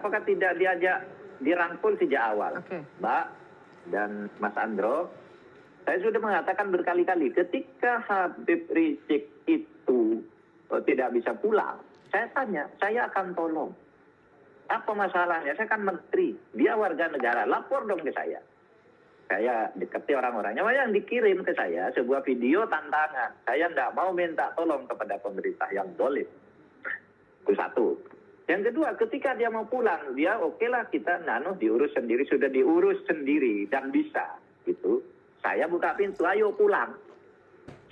Apakah tidak diajak dirangkul sejak awal? Oke. Mbak dan Mas Andro, saya sudah mengatakan berkali-kali ketika Habib Rizik itu tidak bisa pulang, saya tanya, saya akan tolong. Apa masalahnya? Saya kan menteri, dia warga negara, lapor dong ke saya. Saya dekati orang-orangnya, yang dikirim ke saya sebuah video tantangan. Saya tidak mau minta tolong kepada pemerintah yang dolim. Itu satu. Yang kedua, ketika dia mau pulang, dia okelah kita diurus sendiri, sudah diurus sendiri dan bisa gitu. Saya buka pintu, ayo pulang.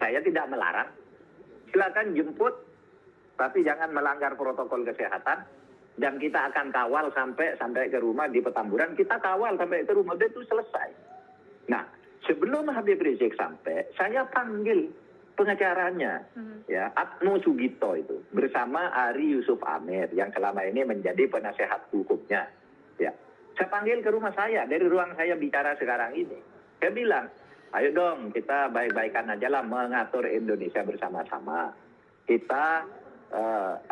Saya tidak melarang. Silakan jemput, tapi jangan melanggar protokol kesehatan. Dan kita akan kawal sampai ke rumah di Petamburan. Kita kawal sampai ke rumah, itu selesai. Nah, sebelum Habib Rizik sampai, saya panggil pengacaranya, ya, Atmo Sugito itu, bersama Ari Yusuf Amir, yang selama ini menjadi penasehat hukumnya. Ya. Saya panggil ke rumah saya, dari ruang saya bicara sekarang ini. Saya bilang, ayo dong kita baik-baikan aja lah mengatur Indonesia bersama-sama. Kita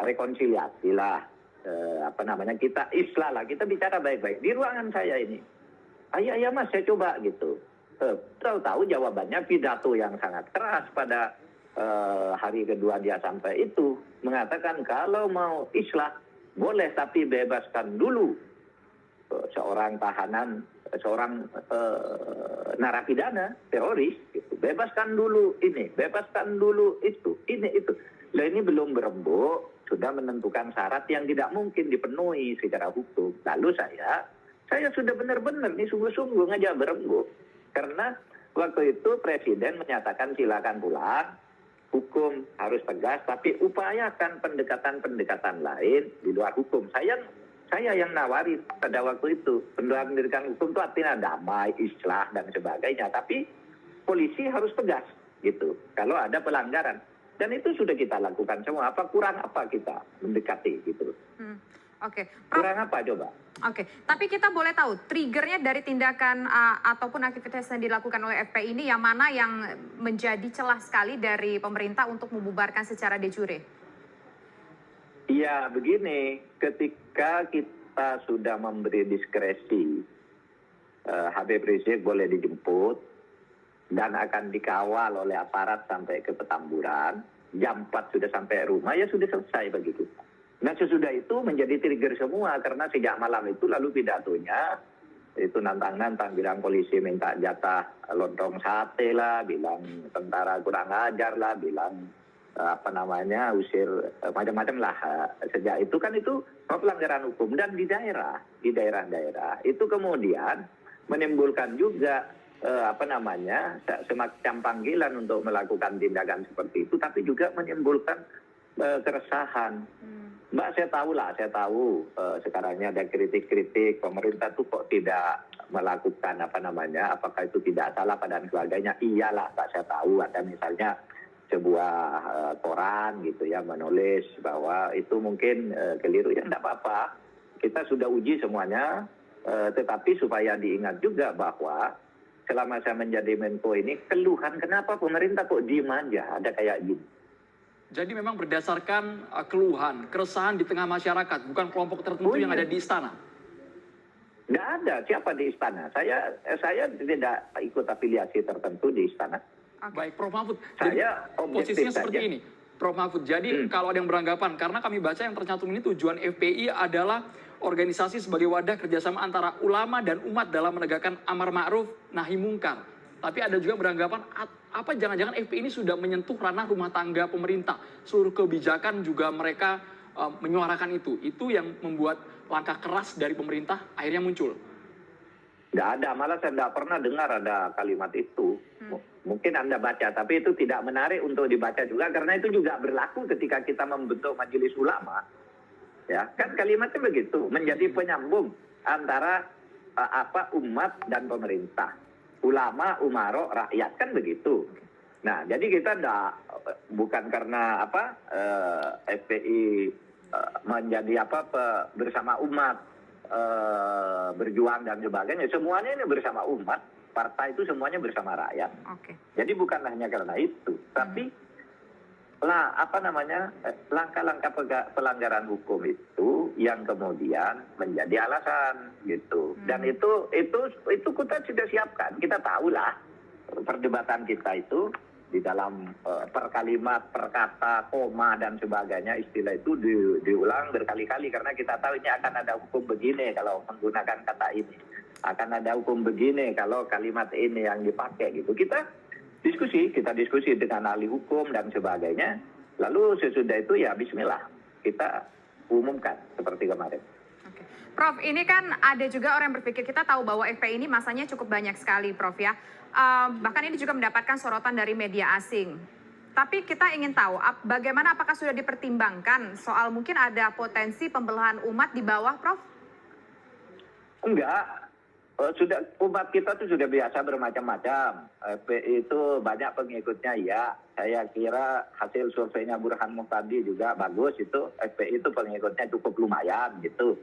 rekonsiliasi lah, kita islah lah, kita bicara baik-baik. Di ruangan saya ini, ayo mas saya coba gitu. Tahu-tahu jawabannya pidato yang sangat keras pada hari kedua dia sampai itu. Mengatakan kalau mau islah boleh tapi bebaskan dulu seorang tahanan, seorang narapidana, teroris. Gitu. Bebaskan dulu ini, bebaskan dulu itu, ini itu. Nah ini belum berembuk, sudah menentukan syarat yang tidak mungkin dipenuhi secara hukum. Lalu saya sudah benar-benar nih sungguh-sungguh ngajak berembuk. Karena waktu itu Presiden menyatakan silakan pulang, hukum harus tegas, tapi upayakan pendekatan-pendekatan lain di luar hukum. Saya yang nawari pada waktu itu, pendekatan hukum itu artinya damai, islah, dan sebagainya. Tapi polisi harus tegas, gitu, kalau ada pelanggaran. Dan itu sudah kita lakukan semua. Kurang apa kita mendekati, gitu. Oke, kurang apa coba? Oke, tapi kita boleh tahu triggernya dari tindakan ataupun aktivitas yang dilakukan oleh FPI ini yang mana yang menjadi celah sekali dari pemerintah untuk membubarkan secara de jure? Iya, begini, ketika kita sudah memberi diskresi, Habib Rizik boleh dijemput dan akan dikawal oleh aparat sampai ke Petamburan, jam 4 sudah sampai rumah, ya sudah selesai bagi kita. Nah sesudah itu menjadi trigger semua karena sejak malam itu lalu pidatonya itu nantang-nantang, bilang polisi minta jatah lontong sate lah, bilang tentara kurang ajar lah, bilang usir macam-macam lah. Sejak itu kan itu pelanggaran hukum dan di daerah-daerah itu kemudian menimbulkan juga semacam panggilan untuk melakukan tindakan seperti itu, tapi juga menimbulkan keresahan. Mbak, saya tahu sekarangnya ada kritik pemerintah tuh kok tidak melakukan apakah itu tidak salah dan sebagainya. Iyalah, Mbak, saya tahu ada misalnya sebuah koran gitu ya menulis bahwa itu mungkin keliru, ya enggak apa-apa. Kita sudah uji semuanya, tetapi supaya diingat juga bahwa selama saya menjadi Menko ini keluhan kenapa pemerintah kok diem aja, ada kayak gini. Jadi memang berdasarkan keluhan, keresahan di tengah masyarakat, bukan kelompok tertentu yang ada di istana? Nggak ada, siapa di istana? Saya tidak ikut afiliasi tertentu di istana. Baik, Prof. Mahfud. Saya jadi posisinya seperti ini, Prof. Mahfud. Jadi kalau ada yang beranggapan, karena kami baca yang tercantum ini tujuan FPI adalah organisasi sebagai wadah kerjasama antara ulama dan umat dalam menegakkan amar ma'ruf nahi mungkar. Tapi ada juga beranggapan, apa jangan-jangan FPI ini sudah menyentuh ranah rumah tangga pemerintah. Seluruh kebijakan juga mereka menyuarakan itu. Itu yang membuat langkah keras dari pemerintah akhirnya muncul. Tidak ada, malah saya tidak pernah dengar ada kalimat itu. Mungkin Anda baca, tapi itu tidak menarik untuk dibaca juga. Karena itu juga berlaku ketika kita membentuk majelis ulama. Ya, kan kalimatnya begitu, menjadi penyambung antara umat dan pemerintah. Ulama, umaro, rakyat, kan begitu. Nah, jadi kita bukan karena FPI menjadi bersama umat, berjuang dan sebagainya. Semuanya ini bersama umat, partai itu semuanya bersama rakyat. Jadi bukan hanya karena itu, tapi langkah-langkah pelanggaran hukum itu yang kemudian menjadi alasan gitu. Dan itu kita sudah siapkan. Kita tahulah perdebatan kita itu di dalam per kalimat, per kata, koma dan sebagainya, istilah itu diulang berkali-kali karena kita tahu ini akan ada hukum begini kalau menggunakan kata ini. Akan ada hukum begini kalau kalimat ini yang dipakai gitu. Kita diskusi dengan ahli hukum dan sebagainya. Lalu sesudah itu ya bismillah, kita umumkan seperti kemarin. Oke. Prof, ini kan ada juga orang yang berpikir, kita tahu bahwa FPI ini masanya cukup banyak sekali, Prof ya. Bahkan ini juga mendapatkan sorotan dari media asing. Tapi kita ingin tahu, bagaimana, apakah sudah dipertimbangkan soal mungkin ada potensi pembelahan umat di bawah, Prof? Enggak. Sudah, umat kita tuh sudah biasa bermacam-macam. FPI itu banyak pengikutnya ya. Saya kira hasil surveinya Burhan Muhtadi juga bagus itu. FPI itu pengikutnya cukup lumayan gitu.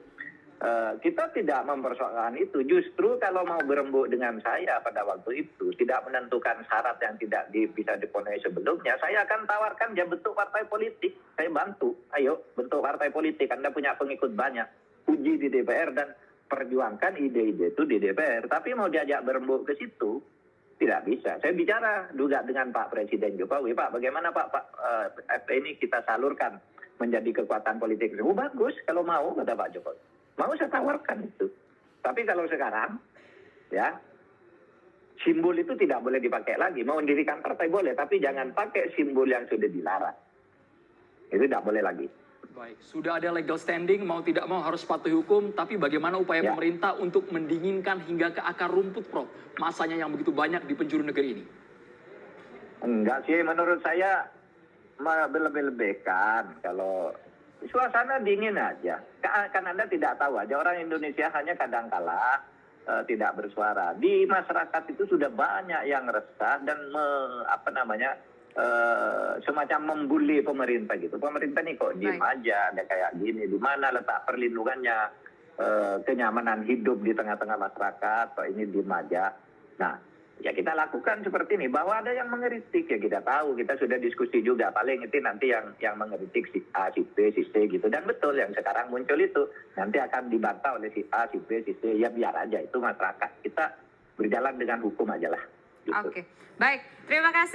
Kita tidak mempersoalkan itu. Justru kalau mau berembuk dengan saya pada waktu itu, tidak menentukan syarat yang tidak bisa dipenuhi sebelumnya, saya akan tawarkan dia bentuk partai politik. Saya bantu. Ayo bentuk partai politik. Anda punya pengikut banyak. Uji di DPR dan perjuangkan ide-ide itu di DPR. Tapi mau diajak berembuk ke situ, tidak bisa. Saya bicara juga dengan Pak Presiden Jokowi, Pak, bagaimana Pak FPI ini kita salurkan menjadi kekuatan politik. Oh bagus, kalau mau, kata Pak Jokowi. Mau saya tawarkan itu. Tapi kalau sekarang, ya, simbol itu tidak boleh dipakai lagi. Mau mendirikan partai boleh, tapi jangan pakai simbol yang sudah dilarang. Itu tidak boleh lagi. Baik, sudah ada legal standing, mau tidak mau harus patuhi hukum, tapi bagaimana upaya pemerintah untuk mendinginkan hingga ke akar rumput, Prof? Masanya yang begitu banyak di penjuru negeri ini. Enggak sih, menurut saya lebih-lebihkan. Kalau suasana dingin aja. Kan Anda tidak tahu aja, orang Indonesia hanya kadangkala tidak bersuara. Di masyarakat itu sudah banyak yang resah dan semacam membuli pemerintah gitu. Pemerintah nih kok diem aja, ada kayak gini. Di mana letak perlindungannya, kenyamanan hidup di tengah-tengah masyarakat, kok ini diem aja. Nah, ya kita lakukan seperti ini. Bahwa ada yang mengeritik, ya kita tahu. Kita sudah diskusi juga. Paling itu nanti yang mengeritik si A, si B, si C gitu. Dan betul yang sekarang muncul itu nanti akan dibantah oleh si A, si B, si C. Ya biar aja, itu masyarakat. Kita berjalan dengan hukum aja lah. Gitu. Oke, baik. Terima kasih.